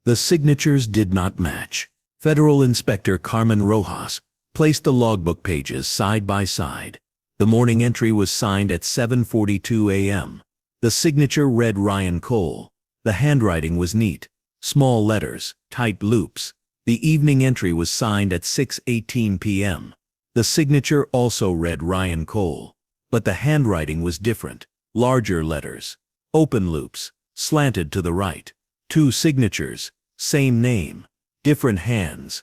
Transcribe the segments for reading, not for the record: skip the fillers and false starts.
The signatures did not match. Federal Inspector Carmen Rojas placed the logbook pages side by side. The morning entry was signed at 7:42 a.m. The signature read Ryan Cole. The handwriting was neat. Small letters, tight loops. The evening entry was signed at 6:18 p.m. The signature also read Ryan Cole, but the handwriting was different. Larger letters, open loops, slanted to the right. Two signatures, same name, different hands.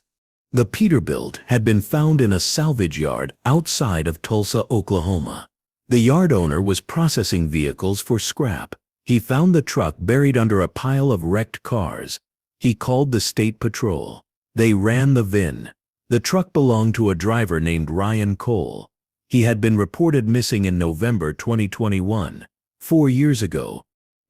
The Peterbilt had been found in a salvage yard outside of Tulsa, Oklahoma. The yard owner was processing vehicles for scrap. He found the truck buried under a pile of wrecked cars. He called the state patrol. They ran the VIN. The truck belonged to a driver named Ryan Cole. He had been reported missing in November 2021, 4 years ago.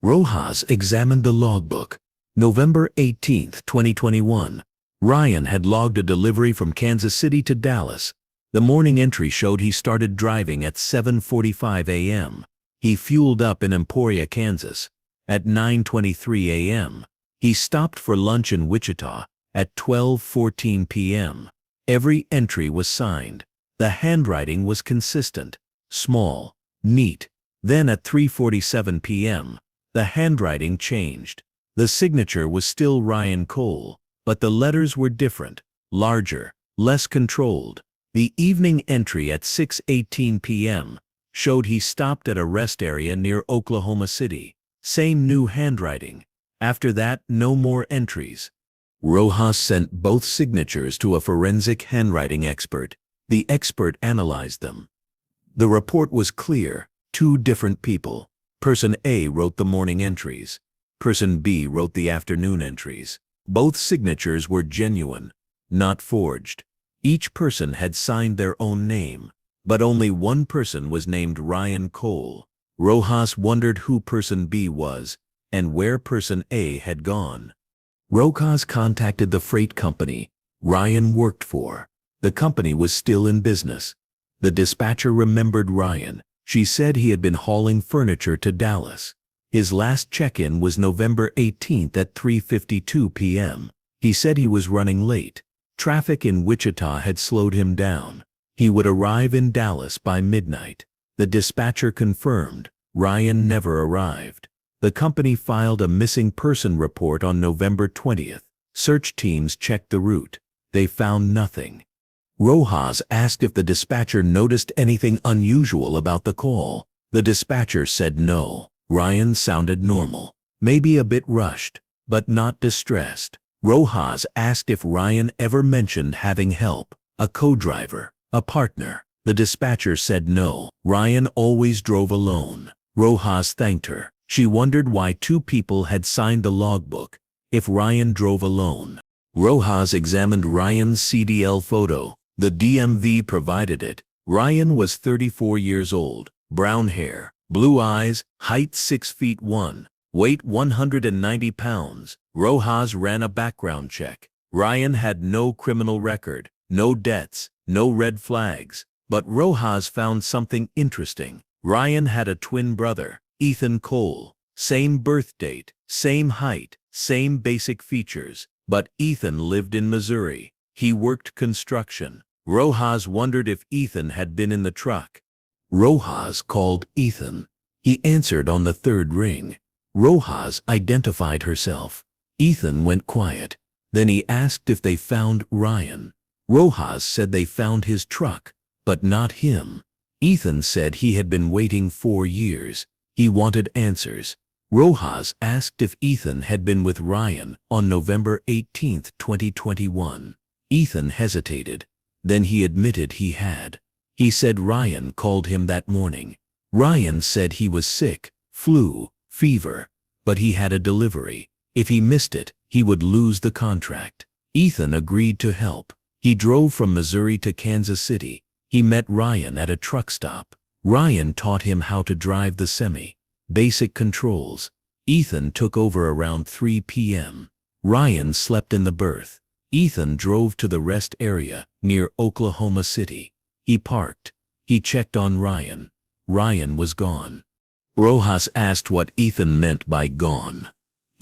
Rojas examined the logbook. November 18, 2021. Ryan had logged a delivery from Kansas City to Dallas. The morning entry showed he started driving at 7:45 a.m. He fueled up in Emporia, Kansas. At 9:23 a.m., he stopped for lunch in Wichita. At 12:14 p.m., every entry was signed. The handwriting was consistent, small, neat. Then at 3:47 p.m., the handwriting changed. The signature was still Ryan Cole, but the letters were different, larger, less controlled. The evening entry at 6:18 p.m. showed he stopped at a rest area near Oklahoma City. Same new handwriting. After that, no more entries. Rojas sent both signatures to a forensic handwriting expert. The expert analyzed them. The report was clear. Two different people. Person A wrote the morning entries. Person B wrote the afternoon entries. Both signatures were genuine, not forged. Each person had signed their own name, but only one person was named Ryan Cole. Rojas wondered who person B was and where person A had gone. Rojas contacted the freight company Ryan worked for. The company was still in business. The dispatcher remembered Ryan. She said he had been hauling furniture to Dallas. His last check-in was November 18th at 3:52 p.m. He said he was running late. Traffic in Wichita had slowed him down. He would arrive in Dallas by midnight. The dispatcher confirmed Ryan never arrived. The company filed a missing person report on November 20th. Search teams checked the route. They found nothing. Rojas asked if the dispatcher noticed anything unusual about the call. The dispatcher said no. Ryan sounded normal, maybe a bit rushed, but not distressed. Rojas asked if Ryan ever mentioned having help, a co-driver, a partner. The dispatcher said no. Ryan always drove alone. Rojas thanked her. She wondered why two people had signed the logbook if Ryan drove alone. Rojas examined Ryan's CDL photo. The DMV provided it. Ryan was 34 years old, brown hair, blue eyes, height 6 feet 1, weight 190 pounds. Rojas ran a background check. Ryan had no criminal record, no debts, no red flags. But Rojas found something interesting. Ryan had a twin brother, Ethan Cole. Same birth date, same height, same basic features. But Ethan lived in Missouri. He worked construction. Rojas wondered if Ethan had been in the truck. Rojas called Ethan. He answered on the third ring. Rojas identified herself. Ethan went quiet. Then he asked if they found Ryan. Rojas said they found his truck, but not him. Ethan said he had been waiting 4 years. He wanted answers. Rojas asked if Ethan had been with Ryan on November 18, 2021. Ethan hesitated. Then he admitted he had. He said Ryan called him that morning. Ryan said he was sick, flu, fever, but he had a delivery. If he missed it, he would lose the contract. Ethan agreed to help. He drove from Missouri to Kansas City. He met Ryan at a truck stop. Ryan taught him how to drive the semi. Basic controls. Ethan took over around 3 p.m. Ryan slept in the berth. Ethan drove to the rest area near Oklahoma City. He parked. He checked on Ryan. Ryan was gone. Rojas asked what Ethan meant by gone.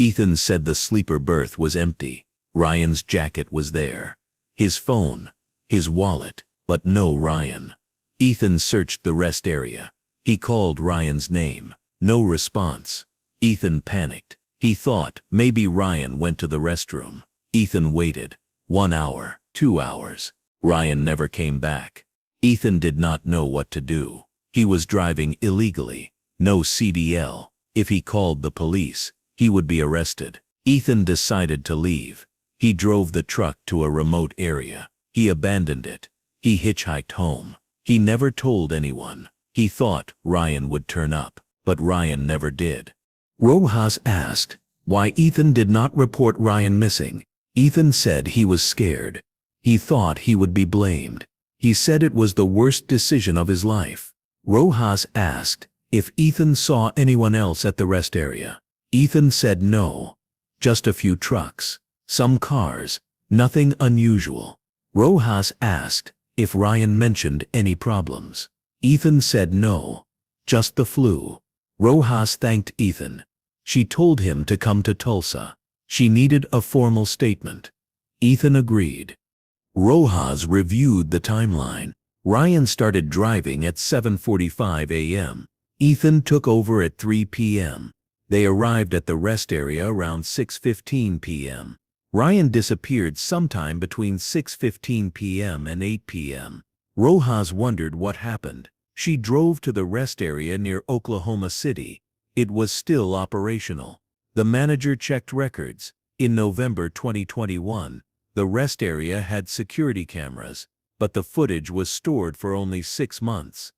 Ethan said the sleeper berth was empty. Ryan's jacket was there. His phone, his wallet, but no Ryan. Ethan searched the rest area. He called Ryan's name. No response. Ethan panicked. He thought maybe Ryan went to the restroom. Ethan waited. 1 hour, 2 hours. Ryan never came back. Ethan did not know what to do. He was driving illegally. No CDL. If he called the police, he would be arrested. Ethan decided to leave. He drove the truck to a remote area. He abandoned it. He hitchhiked home. He never told anyone. He thought Ryan would turn up, but Ryan never did. Rojas asked why Ethan did not report Ryan missing. Ethan said he was scared. He thought he would be blamed. He said it was the worst decision of his life. Rojas asked if Ethan saw anyone else at the rest area. Ethan said no. Just a few trucks. Some cars. Nothing unusual. Rojas asked if Ryan mentioned any problems. Ethan said no. Just the flu. Rojas thanked Ethan. She told him to come to Tulsa. She needed a formal statement. Ethan agreed. Rojas reviewed the timeline. Ryan started driving at 7:45 a.m. Ethan took over at 3 p.m. They arrived at the rest area around 6:15 p.m. Ryan disappeared sometime between 6:15 p.m. and 8 p.m. Rojas wondered what happened. She drove to the rest area near Oklahoma City. It was still operational. The manager checked records. In November 2021, the rest area had security cameras, but the footage was stored for only 6 months.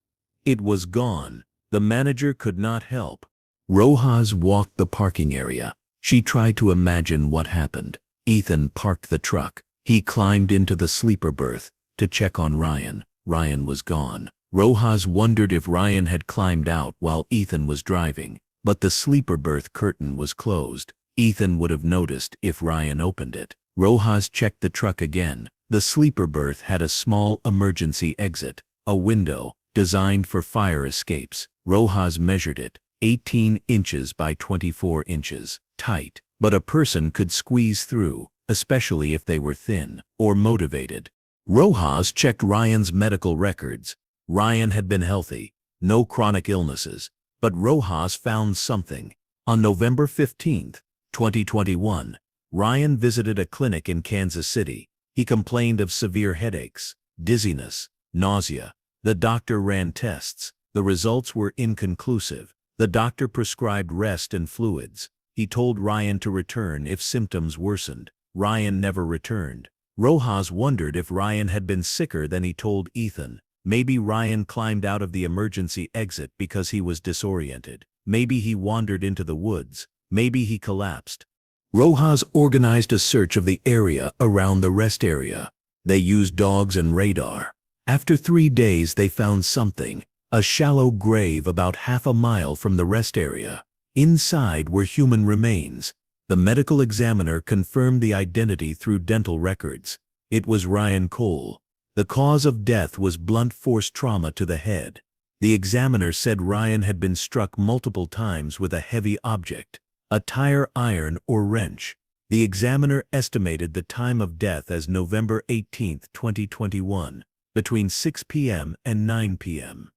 It was gone. The manager could not help. Rojas walked the parking area. She tried to imagine what happened. Ethan parked the truck. He climbed into the sleeper berth to check on Ryan. Ryan was gone. Rojas wondered if Ryan had climbed out while Ethan was driving, but the sleeper berth curtain was closed. Ethan would have noticed if Ryan opened it. Rojas checked the truck again. The sleeper berth had a small emergency exit, a window designed for fire escapes. Rojas measured it, 18 inches by 24 inches, tight, but a person could squeeze through, especially if they were thin or motivated. Rojas checked Ryan's medical records. Ryan had been healthy, no chronic illnesses, but Rojas found something. On November 15, 2021, Ryan visited a clinic in Kansas City. He complained of severe headaches, dizziness, nausea. The doctor ran tests. The results were inconclusive. The doctor prescribed rest and fluids. He told Ryan to return if symptoms worsened. Ryan never returned. Rojas wondered if Ryan had been sicker than he told Ethan. Maybe Ryan climbed out of the emergency exit because he was disoriented. Maybe he wandered into the woods. Maybe he collapsed. Rojas organized a search of the area around the rest area. They used dogs and radar. After 3 days they found something, a shallow grave about half a mile from the rest area. Inside were human remains. The medical examiner confirmed the identity through dental records. It was Ryan Cole. The cause of death was blunt force trauma to the head. The examiner said Ryan had been struck multiple times with a heavy object, a tire iron or wrench. The examiner estimated the time of death as November 18, 2021, between 6 p.m. and 9 p.m.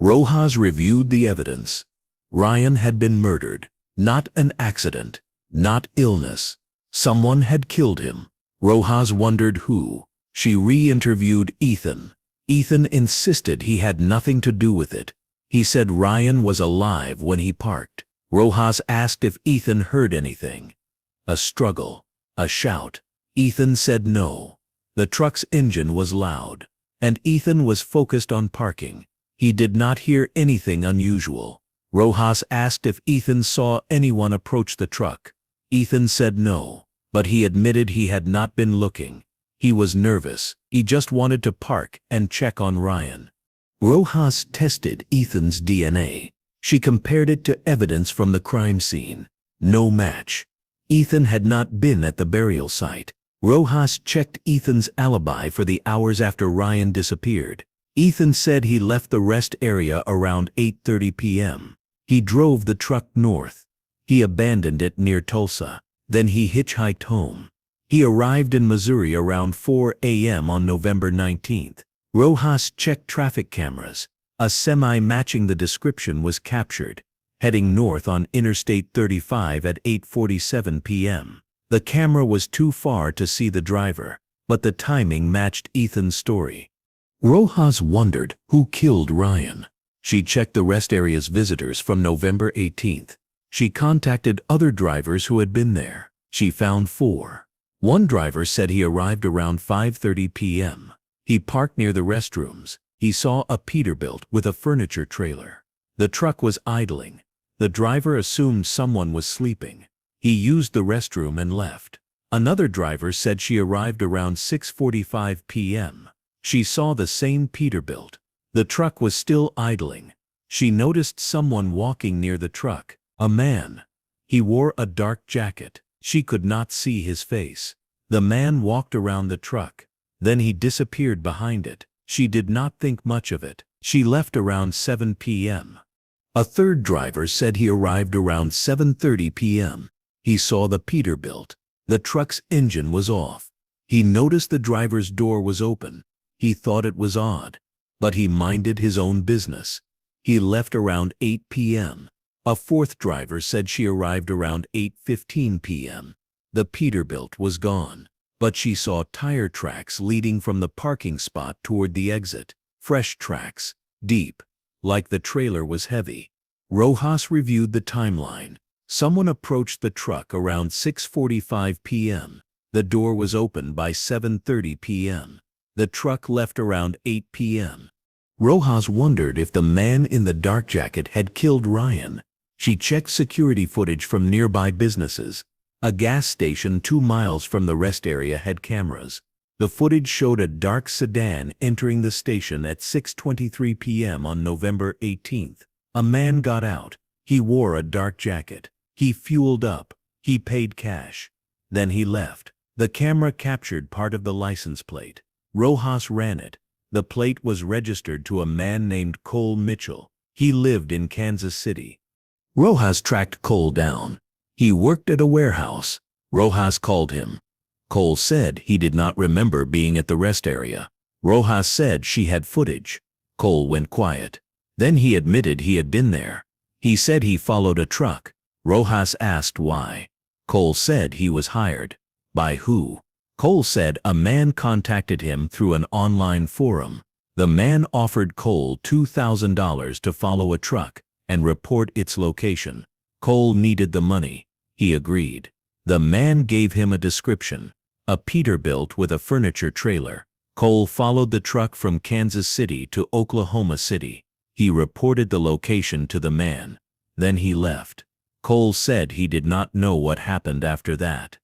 Rojas reviewed the evidence. Ryan had been murdered, not an accident, not illness. Someone had killed him. Rojas wondered who. She re-interviewed Ethan. Ethan insisted he had nothing to do with it. He said Ryan was alive when he parked. Rojas asked if Ethan heard anything. A struggle, a shout. Ethan said no. The truck's engine was loud, and Ethan was focused on parking. He did not hear anything unusual. Rojas asked if Ethan saw anyone approach the truck. Ethan said no, but he admitted he had not been looking. He was nervous. He just wanted to park and check on Ryan. Rojas tested Ethan's DNA. She compared it to evidence from the crime scene. No match. Ethan had not been at the burial site. Rojas checked Ethan's alibi for the hours after Ryan disappeared. Ethan said he left the rest area around 8:30 p.m. He drove the truck north. He abandoned it near Tulsa. Then he hitchhiked home. He arrived in Missouri around 4 a.m. on November 19th. Rojas checked traffic cameras. A semi matching the description was captured, heading north on Interstate 35 at 8:47 p.m. The camera was too far to see the driver, but the timing matched Ethan's story. Rojas wondered who killed Ryan. She checked the rest area's visitors from November 18th. She contacted other drivers who had been there. She found 4. One driver said he arrived around 5:30 p.m. He parked near the restrooms. He saw a Peterbilt with a furniture trailer. The truck was idling. The driver assumed someone was sleeping. He used the restroom and left. Another driver said she arrived around 6:45 p.m. She saw the same Peterbilt. The truck was still idling. She noticed someone walking near the truck. A man. He wore a dark jacket. She could not see his face. The man walked around the truck. Then he disappeared behind it. She did not think much of it. She left around 7 p.m. A third driver said he arrived around 7:30 p.m. He saw the Peterbilt. The truck's engine was off. He noticed the driver's door was open. He thought it was odd, but he minded his own business. He left around 8 p.m. A fourth driver said she arrived around 8:15 p.m. The Peterbilt was gone, but she saw tire tracks leading from the parking spot toward the exit. Fresh tracks, deep, like the trailer was heavy. Rojas reviewed the timeline. Someone approached the truck around 6:45 p.m. The door was open by 7:30 p.m. The truck left around 8 p.m. Rojas wondered if the man in the dark jacket had killed Ryan. She checked security footage from nearby businesses. A gas station 2 miles from the rest area had cameras. The footage showed a dark sedan entering the station at 6:23 p.m. on November 18th. A man got out. He wore a dark jacket. He fueled up. He paid cash. Then he left. The camera captured part of the license plate. Rojas ran it. The plate was registered to a man named Cole Mitchell. He lived in Kansas City. Rojas tracked Cole down. He worked at a warehouse. Rojas called him. Cole said he did not remember being at the rest area. Rojas said she had footage. Cole went quiet. Then he admitted he had been there. He said he followed a truck. Rojas asked why. Cole said he was hired. By who? Cole said a man contacted him through an online forum. The man offered Cole $2,000 to follow a truck and report its location. Cole needed the money. He agreed. The man gave him a description: a Peterbilt with a furniture trailer. Cole followed the truck from Kansas City to Oklahoma City. He reported the location to the man. Then he left. Cole said he did not know what happened after that.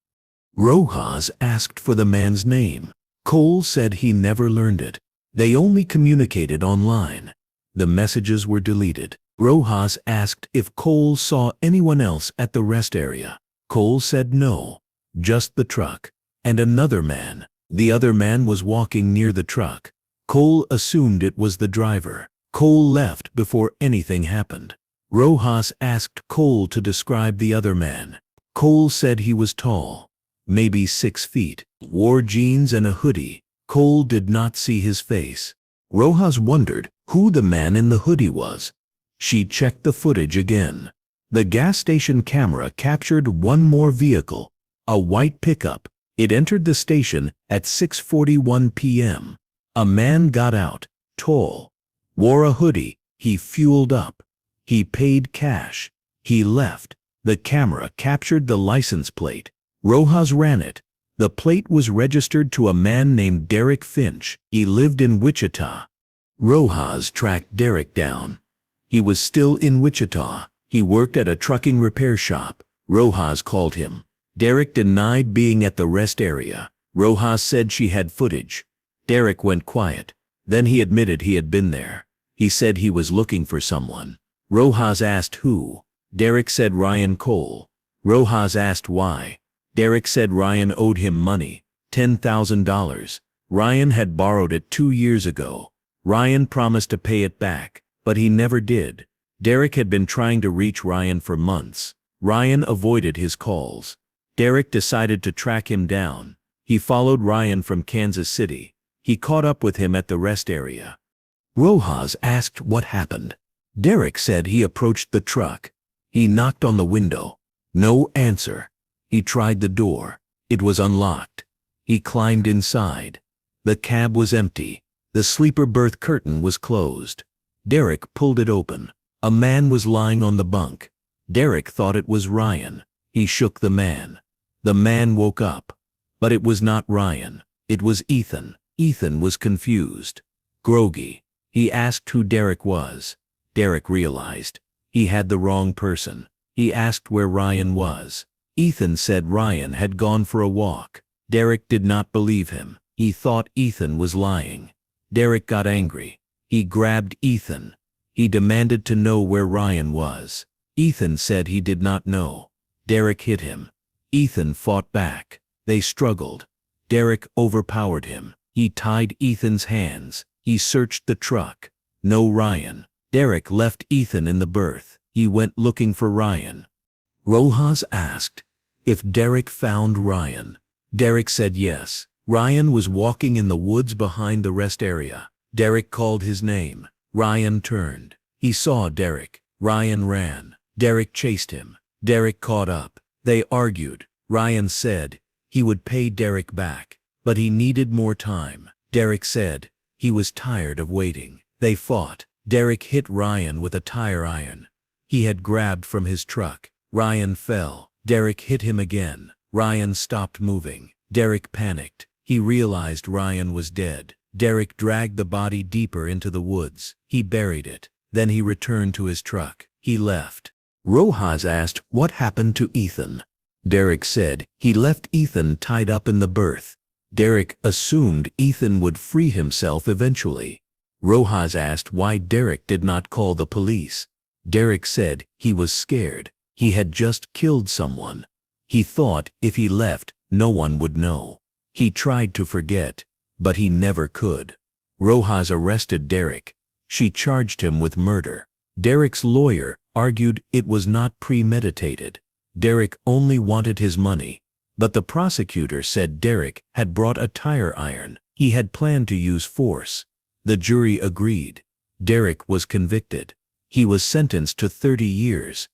Rojas asked for the man's name. Cole said he never learned it. They only communicated online. The messages were deleted. Rojas asked if Cole saw anyone else at the rest area. Cole said no, just the truck and another man. The other man was walking near the truck. Cole assumed it was the driver. Cole left before anything happened. Rojas asked Cole to describe the other man. Cole said he was tall, maybe 6 feet, wore jeans and a hoodie. Cole did not see his face. Rojas wondered who the man in the hoodie was. She checked the footage again. The gas station camera captured one more vehicle, a white pickup. It entered the station at 6:41 p.m. A man got out, tall, wore a hoodie. He fueled up. He paid cash. He left. The camera captured the license plate. Rojas ran it. The plate was registered to a man named Derek Finch. He lived in Wichita. Rojas tracked Derek down. He was still in Wichita. He worked at a trucking repair shop. Rojas called him. Derek denied being at the rest area. Rojas said she had footage. Derek went quiet. Then he admitted he had been there. He said he was looking for someone. Rojas asked who. Derek said Ryan Cole. Rojas asked why. Derek said Ryan owed him money, $10,000. Ryan had borrowed it 2 years ago. Ryan promised to pay it back, but he never did. Derek had been trying to reach Ryan for months. Ryan avoided his calls. Derek decided to track him down. He followed Ryan from Kansas City. He caught up with him at the rest area. Rojas asked what happened. Derek said he approached the truck. He knocked on the window. No answer. He tried the door. It was unlocked. He climbed inside. The cab was empty. The sleeper berth curtain was closed. Derek pulled it open. A man was lying on the bunk. Derek thought it was Ryan. He shook the man. The man woke up. But it was not Ryan. It was Ethan. Ethan was confused. Groggy. He asked who Derek was. Derek realized he had the wrong person. He asked where Ryan was. Ethan said Ryan had gone for a walk. Derek did not believe him. He thought Ethan was lying. Derek got angry. He grabbed Ethan. He demanded to know where Ryan was. Ethan said he did not know. Derek hit him. Ethan fought back. They struggled. Derek overpowered him. He tied Ethan's hands. He searched the truck. No Ryan. Derek left Ethan in the berth. He went looking for Ryan. Rojas asked if Derek found Ryan. Derek said yes. Ryan was walking in the woods behind the rest area. Derek called his name. Ryan turned. He saw Derek. Ryan ran. Derek chased him. Derek caught up. They argued. Ryan said he would pay Derek back, but he needed more time. Derek said he was tired of waiting. They fought. Derek hit Ryan with a tire iron he had grabbed from his truck. Ryan fell. Derek hit him again. Ryan stopped moving. Derek panicked. He realized Ryan was dead. Derek dragged the body deeper into the woods. He buried it. Then he returned to his truck. He left. Rojas asked what happened to Ethan. Derek said he left Ethan tied up in the berth. Derek assumed Ethan would free himself eventually. Rojas asked why Derek did not call the police. Derek said he was scared. He had just killed someone. He thought if he left, no one would know. He tried to forget, but he never could. Rojas arrested Derek. She charged him with murder. Derek's lawyer argued it was not premeditated. Derek only wanted his money. But the prosecutor said Derek had brought a tire iron. He had planned to use force. The jury agreed. Derek was convicted. He was sentenced to 30 years.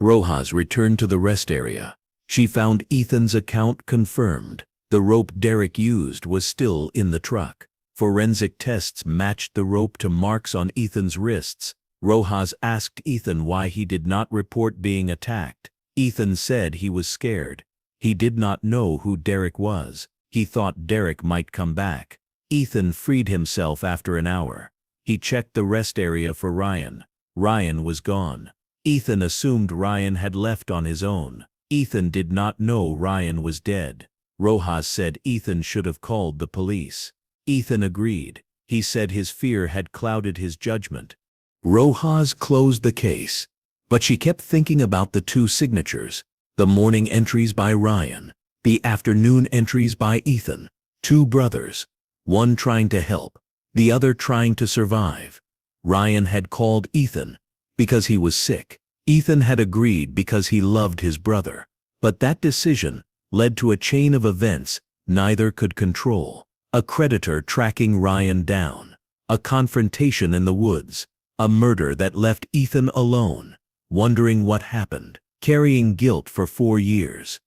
Rojas returned to the rest area. She found Ethan's account confirmed. The rope Derek used was still in the truck. Forensic tests matched the rope to marks on Ethan's wrists. Rojas asked Ethan why he did not report being attacked. Ethan said he was scared. He did not know who Derek was. He thought Derek might come back. Ethan freed himself after an hour. He checked the rest area for Ryan. Ryan was gone. Ethan assumed Ryan had left on his own. Ethan did not know Ryan was dead. Rojas said Ethan should have called the police. Ethan agreed. He said his fear had clouded his judgment. Rojas closed the case. But she kept thinking about the two signatures, the morning entries by Ryan, the afternoon entries by Ethan. Two brothers, one trying to help, the other trying to survive. Ryan had called Ethan because he was sick. Ethan had agreed because he loved his brother. But that decision led to a chain of events neither could control. A creditor tracking Ryan down, a confrontation in the woods, a murder that left Ethan alone, wondering what happened, carrying guilt for 4 years.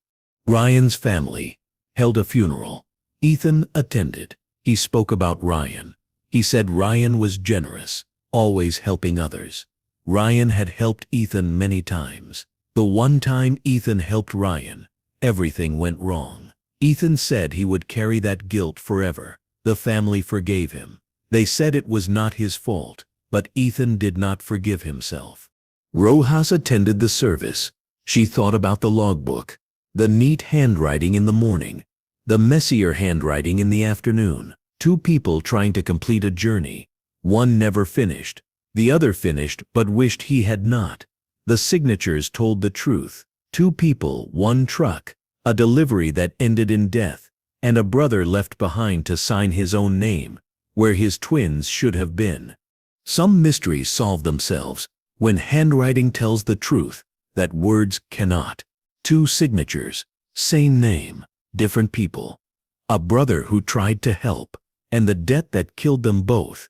Ryan's family held a funeral. Ethan attended. He spoke about Ryan. He said Ryan was generous, always helping others. Ryan had helped Ethan many times. The one time Ethan helped Ryan, everything went wrong. Ethan said he would carry that guilt forever. The family forgave him. They said it was not his fault, but Ethan did not forgive himself. Rojas attended the service. She thought about the logbook, the neat handwriting in the morning, the messier handwriting in the afternoon. Two people trying to complete a journey. One never finished. The other finished but wished he had not. The signatures told the truth. Two people, one truck, a delivery that ended in death, and a brother left behind to sign his own name, where his twins should have been. Some mysteries solve themselves when handwriting tells the truth. that words cannot. Two signatures, same name, different people. A brother who tried to help, and the debt that killed them both.